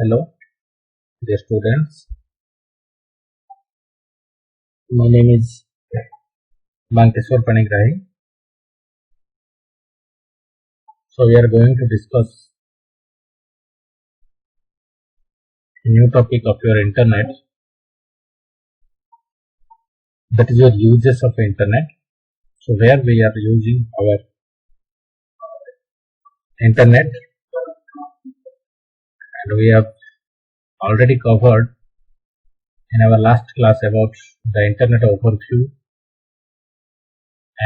Hello, dear students. My name is Bankeshwar Panigrahi. So we are going to discuss a new topic of your internet. That is your uses of internet. So where we are using our internet, and we have already covered in our last class about the internet overview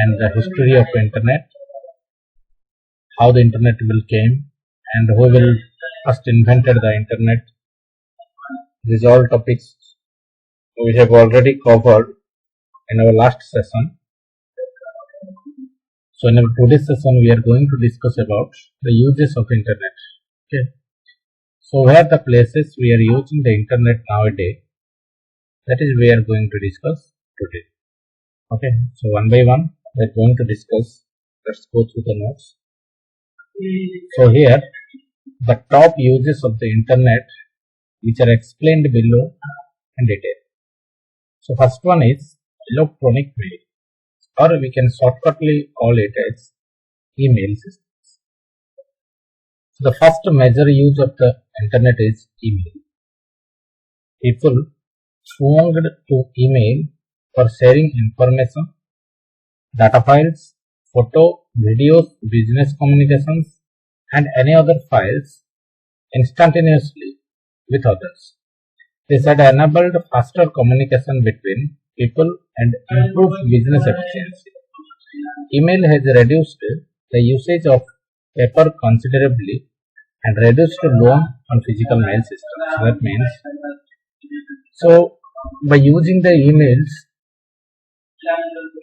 and the history of internet, how the internet will came, and who will first invented the internet. These all topics we have already covered in our last session. So in our today's session, we are going to discuss about the uses of internet. Okay. So where the places we are using the internet nowadays, that is we are going to discuss today. Okay. So one by one, we are going to discuss. Let's go through the notes. So here, the top uses of the internet, which are explained below in detail. So first one is electronic mail, or we can shortcutly call it as email systems. So the first major use of the internet is email. People swung to email for sharing information, data files, photo, videos, business communications, and any other files instantaneously with others. This had enabled faster communication between people and improved business efficiency. Email has reduced the usage of paper considerably and reduced loan on physical mail systems. That means, so by using the emails,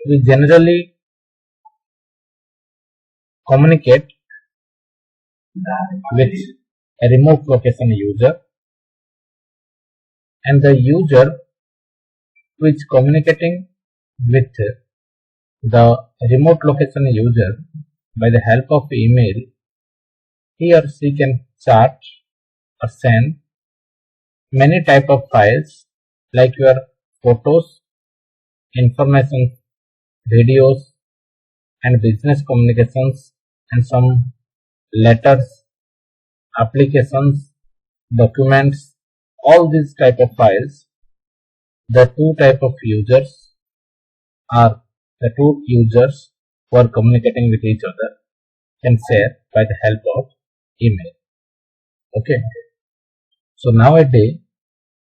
we generally communicate with a remote location user, and the user who is communicating with the remote location user by the help of email, he or she can chat or send many type of files like your photos, information, videos, and business communications, and some letters, applications, documents, all these type of files. The two type of users are the two users who are communicating with each other can share by the help of email. Okay. So nowadays,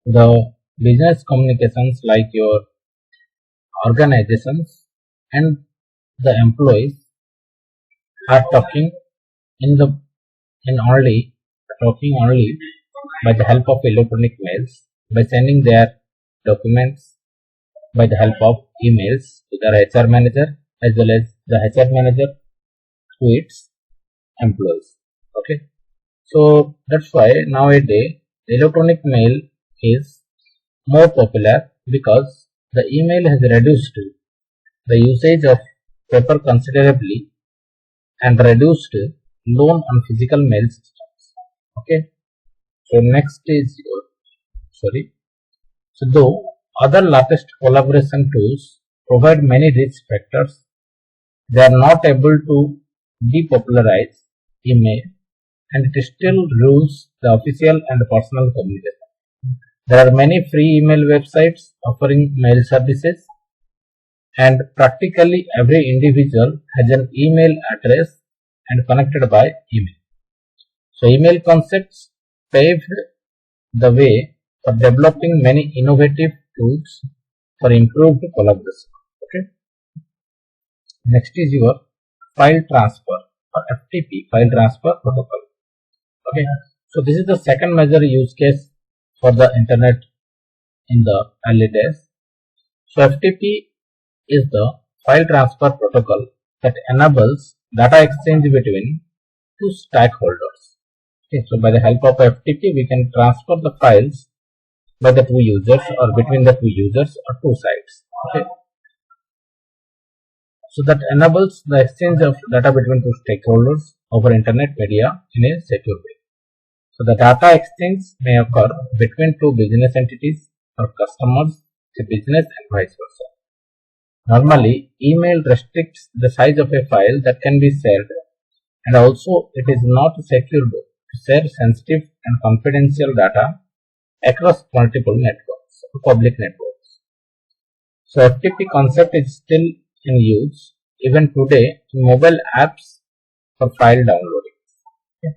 the business communications like your organizations and the employees are talking only by the help of electronic mails, by sending their documents by the help of emails to their HR manager as well as the HR manager to its employees. Okay. So that's why nowadays electronic mail is more popular because the email has reduced the usage of paper considerably and reduced loan on physical mail systems. Okay. So next is So though other latest collaboration tools provide many rich factors, they are not able to depopularize email, and it still rules the official and personal communication. There are many free email websites offering mail services, and practically every individual has an email address and connected by email. So email concepts paved the way for developing many innovative tools for improved collaboration. Okay. Next is your file transfer or FTP, file transfer protocol. Okay. So this is the second major use case for the internet in the early days. So FTP is the file transfer protocol that enables data exchange between two stakeholders. Okay, so by the help of FTP, we can transfer the files by the two users or between the two users or two sites. Okay. So that enables the exchange of data between two stakeholders over internet media in a secure way. So the data exchange may occur between two business entities or customers to business and vice versa. Normally, email restricts the size of a file that can be shared, and also it is not secured to share sensitive and confidential data across multiple networks, public networks. So FTP concept is still in use even today in mobile apps for file downloading. Okay.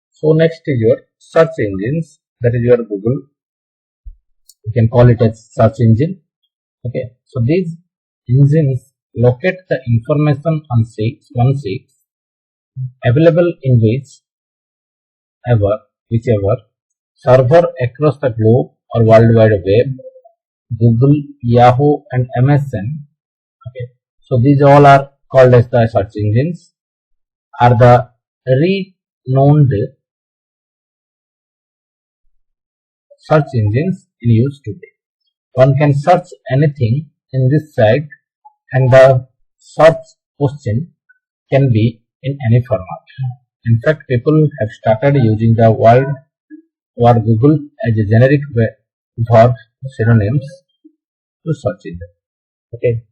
So next is your search engines, that is your Google. You can call it as search engine. Okay. So these engines locate the information on one seeks available in whichever server across the globe or World Wide Web, Google, Yahoo and MSN. Okay. So these all are called as the search engines, are the renowned search engines in use today. One can search anything in this site and the search question can be in any format. In fact, people have started using the word Google as a generic verb synonyms to search it. Okay.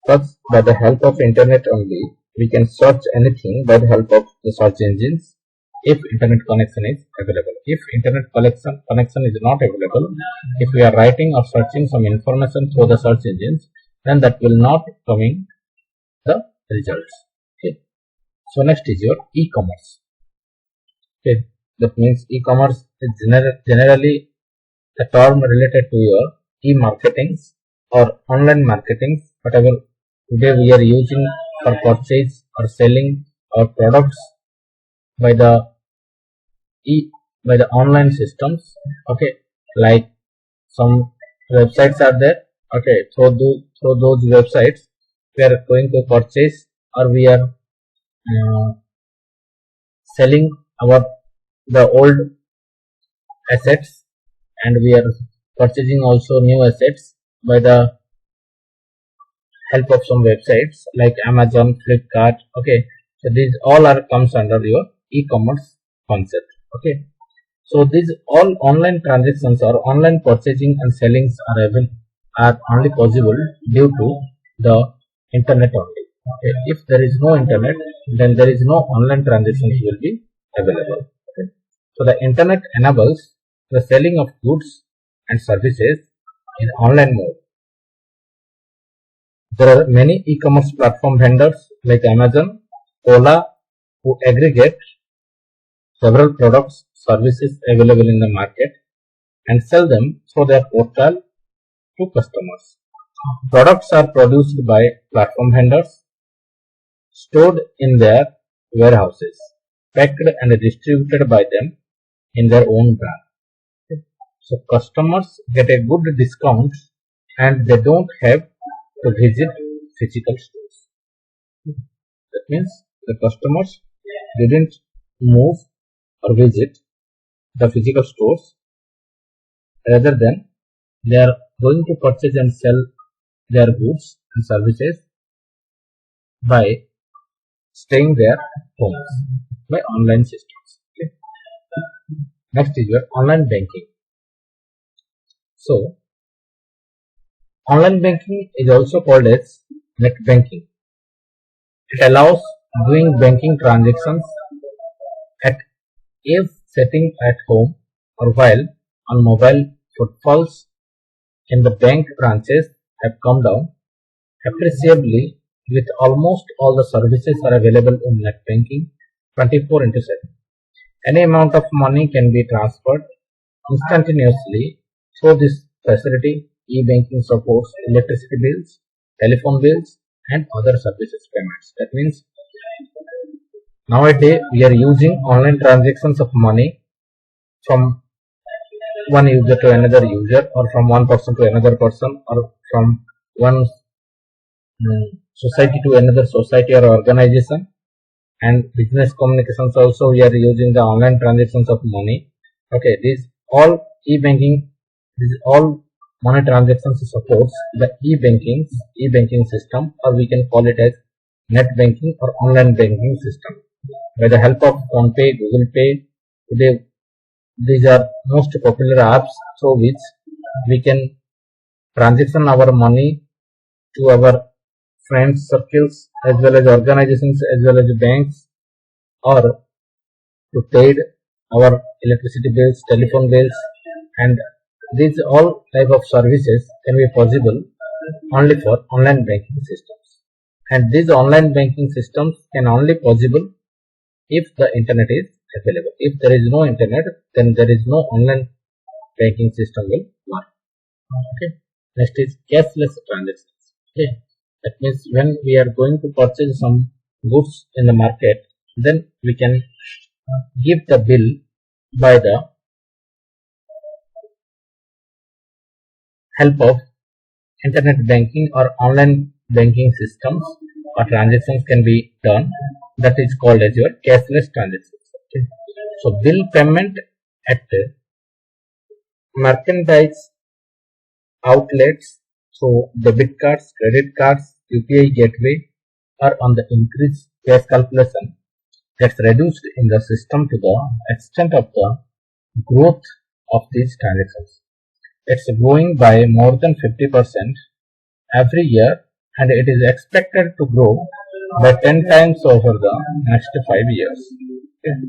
Thus, by the help of internet only, we can search anything by the help of the search engines if internet connection is available. If internet connection is not available, if we are writing or searching some information through the search engines, then that will not coming the results. Okay. So next is your e-commerce. Okay. That means e-commerce is generally a term related to your e-marketing or online marketing, whatever today we are using for purchase or selling our products by the online systems. Okay, like some websites are there. Okay, through those websites we are going to purchase or we are selling the old assets, and we are purchasing also new assets by the help of some websites like Amazon, Flipkart. Okay, so these all comes under your e-commerce concept. Okay, so these all online transactions or online purchasing and sellings are only possible due to the internet only. Okay, if there is no internet, then there is no online transactions will be available. Okay. So the internet enables the selling of goods and services in online mode. There are many e-commerce platform vendors like Amazon, Ola, who aggregate several products, services available in the market and sell them through their portal to customers. Products are produced by platform vendors, stored in their warehouses, packed and distributed by them in their own brand. So customers get a good discount and they don't have to visit physical stores. That means the customers didn't move or visit the physical stores, rather than they are going to purchase and sell their goods and services by staying their homes by online systems. Okay. Next is your online banking. So online banking is also called as net banking. It allows doing banking transactions at a setting at home or while on mobile. Footfalls in the bank branches have come down appreciably, with almost all the services are available in net banking 24/7. Any amount of money can be transferred instantaneously through this facility. E-banking supports electricity bills, telephone bills and other services payments. That means nowadays we are using online transactions of money from one user to another user, or from one person to another person, or from one society to another society or organization. And business communications also we are using the online transactions of money. Okay, these all e-banking, these all money transactions supports the e-banking system, or we can call it as net banking or online banking system. By the help of PhonePe, Google Pay, Today, these are most popular apps through which we can transition our money to our friends circles as well as organizations as well as banks, or to pay our electricity bills, telephone bills, and these all type of services can be possible only for online banking systems. And these online banking systems can only possible if the internet is available. If there is no internet, then there is no online banking system will work. Okay. Next is cashless transactions. Okay. That means when we are going to purchase some goods in the market, then we can give the bill by the help of internet banking or online banking systems, or transactions can be done. That is called as your cashless transactions. Okay. So bill payment at merchandise outlets, so debit cards, credit cards, UPI gateway are on the increased cash calculation gets reduced in the system to the extent of the growth of these transactions. It's growing by more than 50% every year, and it is expected to grow by 10 times over the next 5 years. Okay.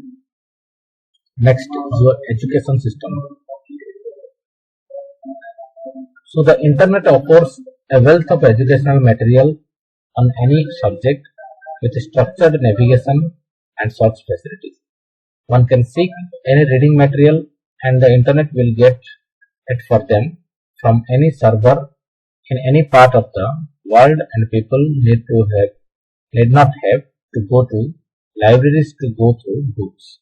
Next is your education system. So the internet offers a wealth of educational material on any subject with structured navigation and search facilities. One can seek any reading material and the internet will get it for them from any server in any part of the world, and people need not have to go to libraries to go through books.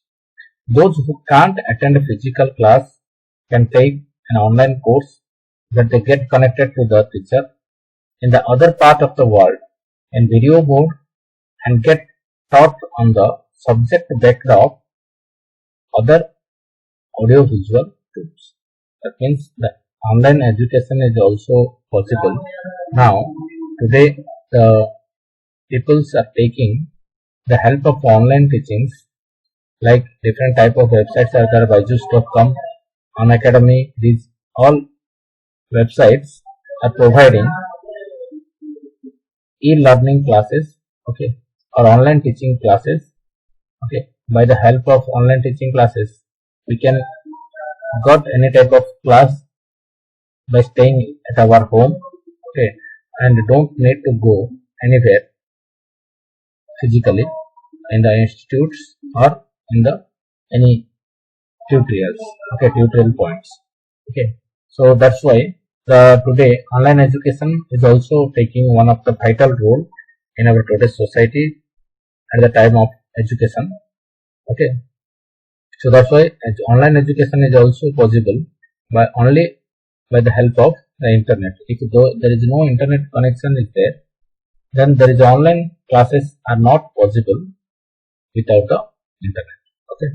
Those who can't attend a physical class can take an online course that they get connected to the teacher in the other part of the world in video mode and get taught on the subject backed of other audio visual tools. That means the online education is also possible. Now, today the peoples are taking the help of online teachings, like different type of websites are there, Byju's.com, Unacademy. These all websites are providing e-learning classes, okay, or online teaching classes. Okay, by the help of online teaching classes, we can got any type of class by staying at our home, okay, and don't need to go anywhere physically in the institutes or in the any tutorials, okay, tutorial points. Okay, so that's why the today online education is also taking one of the vital role in our today's society at the time of education. Okay, so that's why online education is also possible by only by the help of the internet. If there is no internet connection is there, then there is online classes are not possible without the internet. Okay.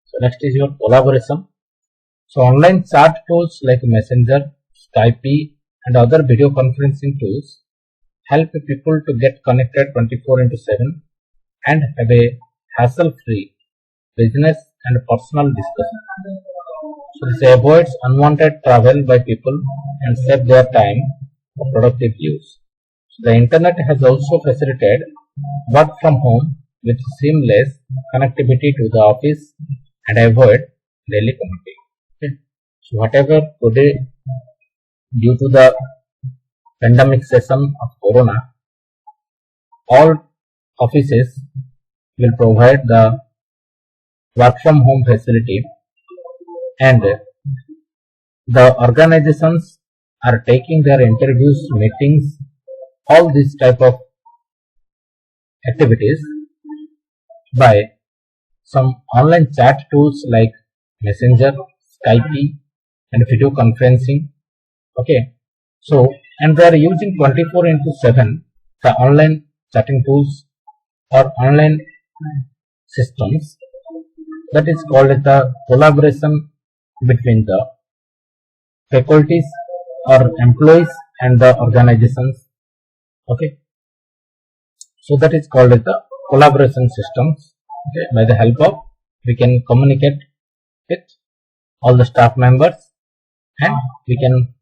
So next is your collaboration. So online chat tools like Messenger, Skype, and other video conferencing tools help people to get connected 24/7 and have a hassle-free business and personal discussion. So this avoids unwanted travel by people and save their time for productive use. So the internet has also facilitated work from home with seamless connectivity to the office and avoid daily commuting. Okay. So whatever today, due to the pandemic session of Corona, all offices will provide the work from home facility, and the organizations are taking their interviews, meetings, all these type of activities by some online chat tools like Messenger, Skype, and video conferencing. Okay, so and they are using 24/7 the online chatting tools or online systems. That is called as the collaboration between the faculties or employees and the organizations. Okay, so that is called as the collaboration systems, okay, by the help of we can communicate with all the staff members, and we can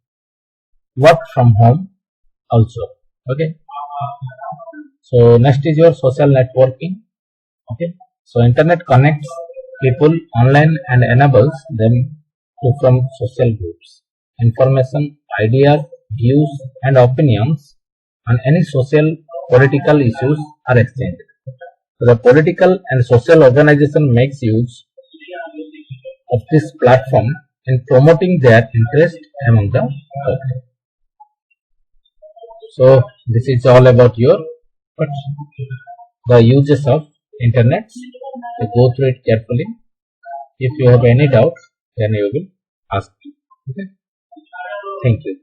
work from home also. Okay, so next is your social networking. Okay, so internet connects people online and enables them to form social groups. Information, ideas, views and opinions on any social political issues are exchanged. So the political and social organization makes use of this platform in promoting their interest among the public. So this is all about the uses of internet. So go through it carefully. If you have any doubts, then you will ask me. Okay. Thank you.